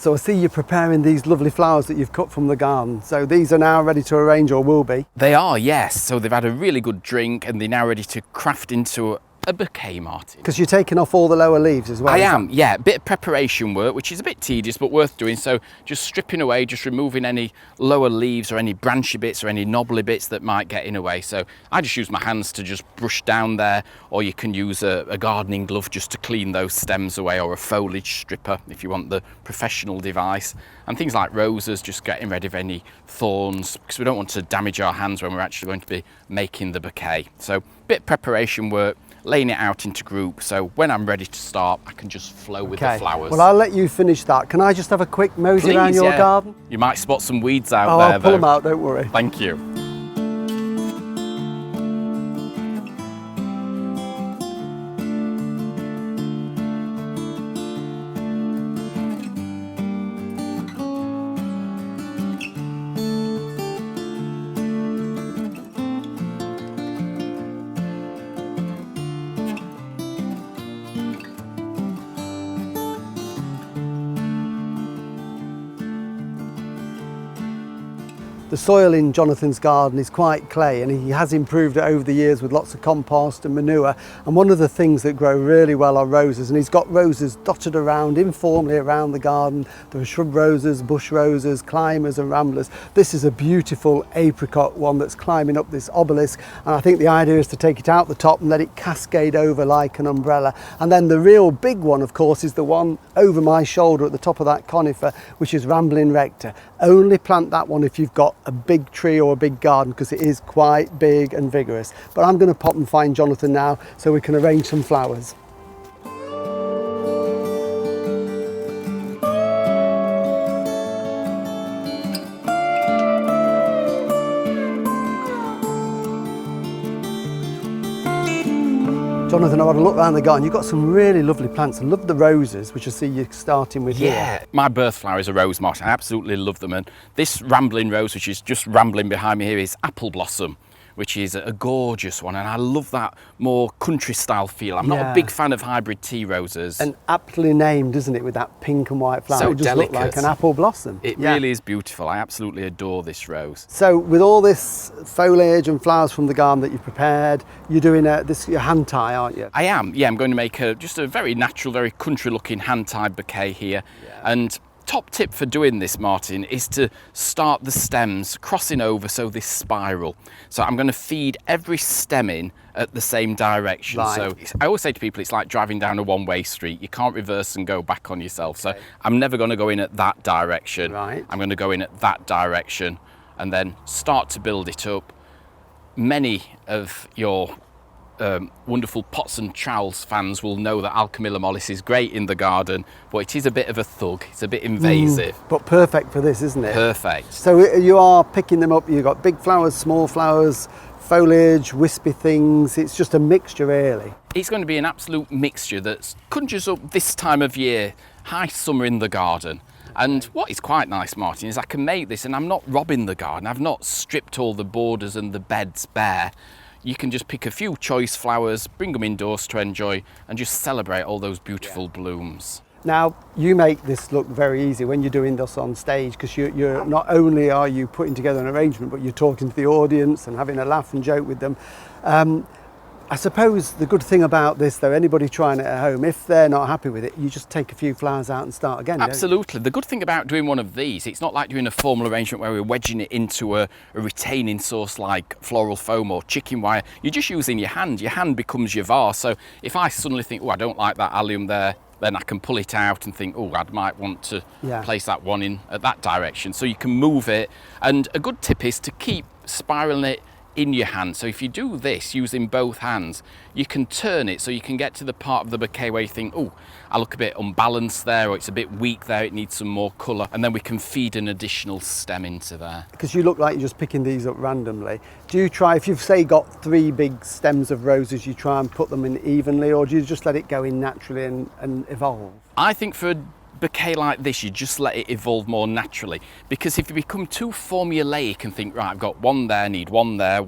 So I see you're preparing these lovely flowers that you've cut from the garden. So these are now ready to arrange, or will be? They are, yes. So they've had a really good drink and they're now ready to craft into a bouquet, Martin. Because you're taking off all the lower leaves as well. I am, yeah. A bit of preparation work, which is a bit tedious, but worth doing. So just stripping away, just removing any lower leaves or any branchy bits or any knobbly bits that might get in the way. So I just use my hands to just brush down there, or you can use a gardening glove just to clean those stems away, or a foliage stripper if you want the professional device. And things like roses, just getting rid of any thorns, because we don't want to damage our hands when we're actually going to be making the bouquet. So bit of preparation work, laying it out into groups, so when I'm ready to start, I can just flow with the flowers. Well, I'll let you finish that. Can I just have a quick mosey around your garden? You might spot some weeds out there, I'll pull them out, don't worry. Thank you. The soil in Jonathan's garden is quite clay, and he has improved it over the years with lots of compost and manure. And one of the things that grow really well are roses, and he's got roses dotted around informally around the garden. There are shrub roses, bush roses, climbers and ramblers. This is a beautiful apricot one that's climbing up this obelisk, and I think the idea is to take it out the top and let it cascade over like an umbrella. And then the real big one, of course, is the one over my shoulder at the top of that conifer, which is Rambling Rector. Only plant that one if you've got a big tree or a big garden, because it is quite big and vigorous. But I'm going to pop and find Jonathan now so we can arrange some flowers. Jonathan, I've had a look around the garden. You've got some really lovely plants. I love the roses, which I see you're starting with here. My birth flower is a rose, Martin. I absolutely love them. And this rambling rose, which is just rambling behind me here, is apple blossom, which is a gorgeous one. And I love that more country style feel. I'm not a big fan of hybrid tea roses. And aptly named, isn't it, with that pink and white flower? So it just delicate. Look like an apple blossom. It really is beautiful. I absolutely adore this rose. So with all this foliage and flowers from the garden that you've prepared, you're doing your hand tie, aren't you? I am, yeah. I'm going to make just a very natural, very country looking hand tied bouquet here. And top tip for doing this, Martin, is to start the stems crossing over, so this spiral. So I'm going to feed every stem in at the same direction. Right. So I always say to people, it's like driving down a one-way street. You can't reverse and go back on yourself. So I'm never going to go in at that direction. Right. I'm going to go in at that direction and then start to build it up. Many of your wonderful pots and trowels fans will know that Alchemilla mollis is great in the garden, but it is a bit of a thug. It's a bit invasive. But perfect for this, isn't it? Perfect. So you are picking them up. You've got big flowers, small flowers, foliage, wispy things. It's just a mixture, really. It's going to be an absolute mixture that conjures up this time of year, high summer in the garden. And what is quite nice, Martin, is I can make this and I'm not robbing the garden. I've not stripped all the borders and the beds bare. You can just pick a few choice flowers, bring them indoors to enjoy, and just celebrate all those beautiful blooms. Now, you make this look very easy when you're doing this on stage, because you're not only are you putting together an arrangement, but you're talking to the audience and having a laugh and joke with them. I suppose the good thing about this, though, anybody trying it at home, if they're not happy with it, you just take a few flowers out and start again. Absolutely. The good thing about doing one of these, it's not like doing a formal arrangement where we're wedging it into a retaining source like floral foam or chicken wire. You're just using your hand. Your hand becomes your vase. So if I suddenly think, oh, I don't like that allium there, then I can pull it out and think, oh, I might want to place that one in at that direction. So you can move it. And a good tip is to keep spiraling it in your hand. So if you do this using both hands, you can turn it so you can get to the part of the bouquet where you think, oh, I look a bit unbalanced there, or it's a bit weak there, it needs some more colour, and then we can feed an additional stem into there. Because you look like you're just picking these up randomly. Do you try, if you've say got 3 big stems of roses, you try and put them in evenly, or do you just let it go in naturally and evolve? I think for a bouquet like this, you just let it evolve more naturally, because if you become too formulaic and think, right, I've got one there, need one there,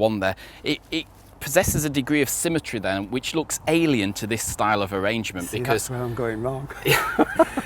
it possesses a degree of symmetry then, which looks alien to this style of arrangement. See, because that's where I'm going wrong.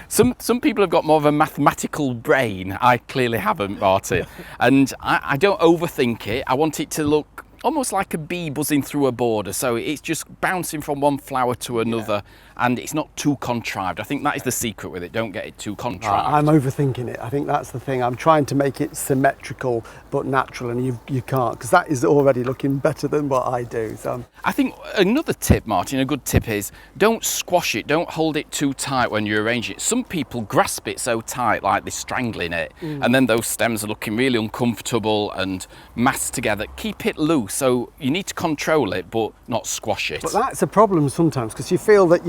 some people have got more of a mathematical brain. I clearly haven't, Martin. And I don't overthink it. I want it to look almost like a bee buzzing through a border. So it's just bouncing from one flower to another, and it's not too contrived. I think that is the secret with it. Don't get it too contrived. I'm overthinking it. I think that's the thing. I'm trying to make it symmetrical but natural, and you can't, because that is already looking better than what I do. So I think another tip, Martin, a good tip is don't squash it, don't hold it too tight when you arrange it. Some people grasp it so tight, like they're strangling it, and then those stems are looking really uncomfortable and massed together. Keep it loose, so you need to control it, but not squash it. But that's a problem sometimes, because you feel that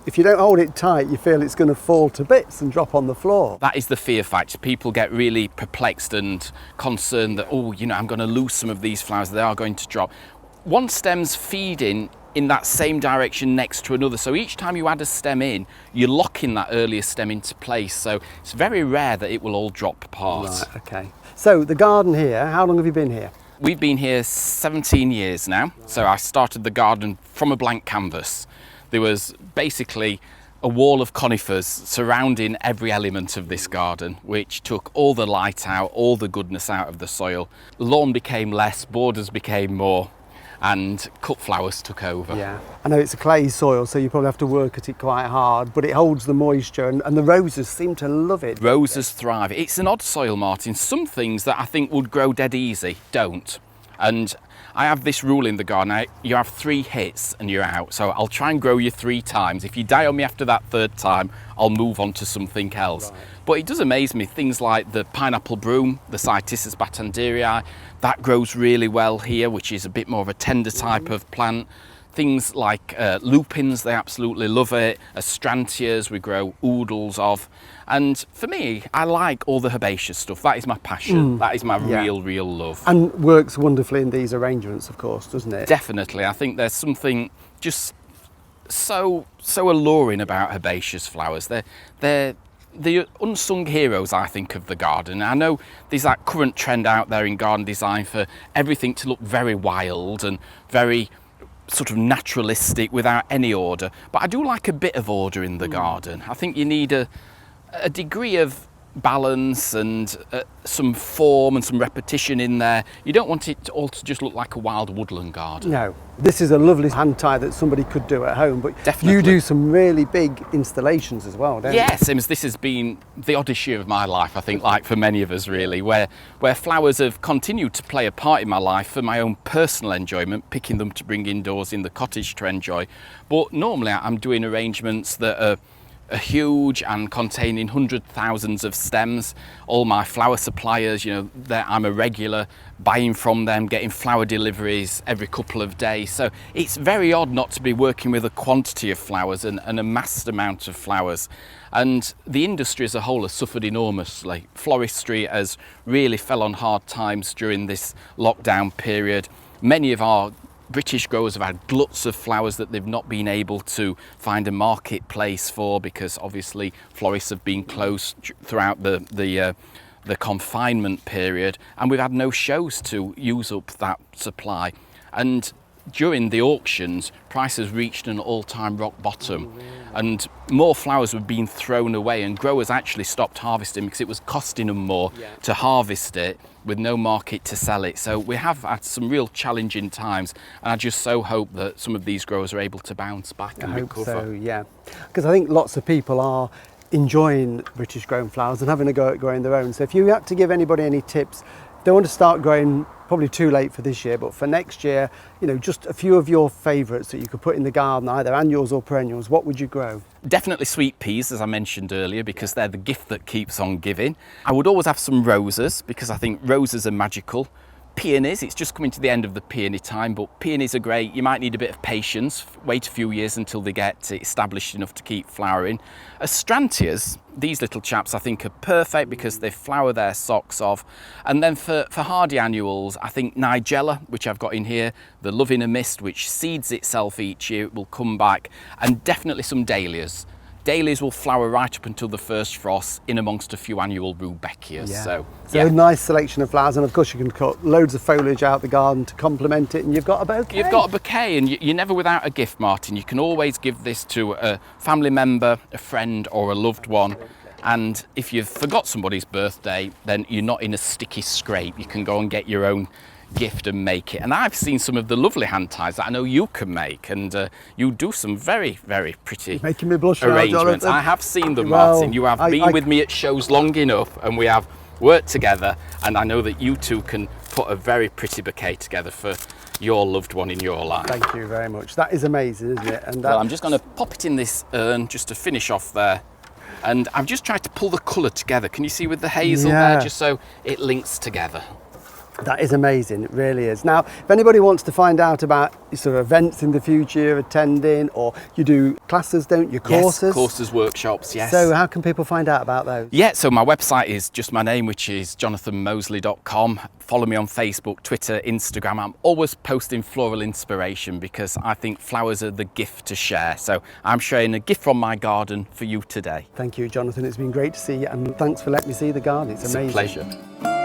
if you don't hold it tight, you feel it's going to fall to bits and drop on the floor. That is the fear factor. People get really perplexed and concerned that, oh, I'm going to lose some of these flowers, they are going to drop. One stem's feeding in that same direction next to another, so each time you add a stem in, you're locking that earlier stem into place, so it's very rare that it will all drop apart. Right, okay. So the garden here, how long have you been here? We've been here 17 years now, so I started the garden from a blank canvas. There was basically a wall of conifers surrounding every element of this garden, which took all the light out, all the goodness out of the soil. Lawn became less, borders became more, and cut flowers took over. Yeah, I know it's a clay soil, so you probably have to work at it quite hard, but it holds the moisture, and the roses seem to love it. Roses thrive. It's an odd soil, Martin. Some things that I think would grow dead easy don't. And I have this rule in the garden, you have 3 hits and you're out. So I'll try and grow you 3 times. If you die on me after that 3rd time, I'll move on to something else. Right. But it does amaze me, things like the pineapple broom, the Cytisus batanderii, that grows really well here, which is a bit more of a tender type of plant. Things like lupins, they absolutely love it. Astrantias, we grow oodles of. And for me, I like all the herbaceous stuff. That is my passion. That is my real love. And works wonderfully in these arrangements, of course, doesn't it? Definitely. I think there's something just so alluring about herbaceous flowers. They're the unsung heroes, I think, of the garden. I know there's that current trend out there in garden design for everything to look very wild and very sort of naturalistic without any order, but I do like a bit of order in the garden. I think you need a degree of balance and some form and some repetition in there. You don't want it all to just look like a wild woodland garden. No, this is a lovely hand tie that somebody could do at home, but definitely. You do some really big installations as well, don't you? Yes, this has been the oddest year of my life, I think, like for many of us really, where flowers have continued to play a part in my life for my own personal enjoyment, picking them to bring indoors in the cottage to enjoy. But normally I'm doing arrangements that are huge and containing thousands of stems. All my flower suppliers, I'm a regular buying from them, getting flower deliveries every couple of days. So it's very odd not to be working with a quantity of flowers and a massed amount of flowers. And the industry as a whole has suffered enormously. Floristry has really fell on hard times during this lockdown period. Many of our British growers have had gluts of flowers that they've not been able to find a marketplace for, because obviously florists have been closed throughout the confinement period, and we've had no shows to use up that supply. And during the auctions, prices reached an all-time rock bottom, and more flowers were being thrown away, and growers actually stopped harvesting because it was costing them more to harvest it with no market to sell it. So we have had some real challenging times, and I just so hope that some of these growers are able to bounce back and recover. I hope so, yeah. Because I think lots of people are enjoying British grown flowers and having a go at growing their own. So if you had to give anybody any tips, don't want to start growing, probably too late for this year, but for next year, just a few of your favourites that you could put in the garden, either annuals or perennials, what would you grow? Definitely sweet peas, as I mentioned earlier, because they're the gift that keeps on giving. I would always have some roses, because I think roses are magical. Peonies, it's just coming to the end of the peony time, but peonies are great. You might need a bit of patience, wait a few years until they get established enough to keep flowering. Astrantias, these little chaps I think are perfect because they flower their socks off. And then for hardy annuals, I think Nigella, which I've got in here, the Love in a Mist, which seeds itself each year, it will come back, and definitely some dahlias. dahlias will flower right up until the first frost, in amongst a few annual rudbeckias. Yeah. So a nice selection of flowers, and of course you can cut loads of foliage out the garden to complement it, and you've got a bouquet. You've got a bouquet, and you're never without a gift, Martin. You can always give this to a family member, a friend, or a loved one. And if you've forgot somebody's birthday, then you're not in a sticky scrape. You can go and get your own gift and make it. And I've seen some of the lovely hand ties that I know you can make, and you do some very, very pretty You're making me blush now, arrangements. Jonathan. I have seen them, Well, Martin. You have been with me at shows long enough, and we have worked together, and I know that you two can put a very pretty bouquet together for your loved one in your life. Thank you very much. That is amazing, isn't it? And Well, I'm just going to pop it in this urn just to finish off there. And I've just tried to pull the colour together. Can you see with the hazel there, just so it links together? that is amazing, it really is. Now, if anybody wants to find out about sort of events in the future you're attending, or you do classes, don't you, courses? Yes, courses, workshops, yes. So how can people find out about those? Yeah, so my website is just my name, which is jonathanmosley.com. Follow me on Facebook, Twitter, Instagram. I'm always posting floral inspiration because I think flowers are the gift to share. So I'm sharing a gift from my garden for you today. Thank you, Jonathan. It's been great to see you, and thanks for letting me see the garden. It's amazing. It's a pleasure.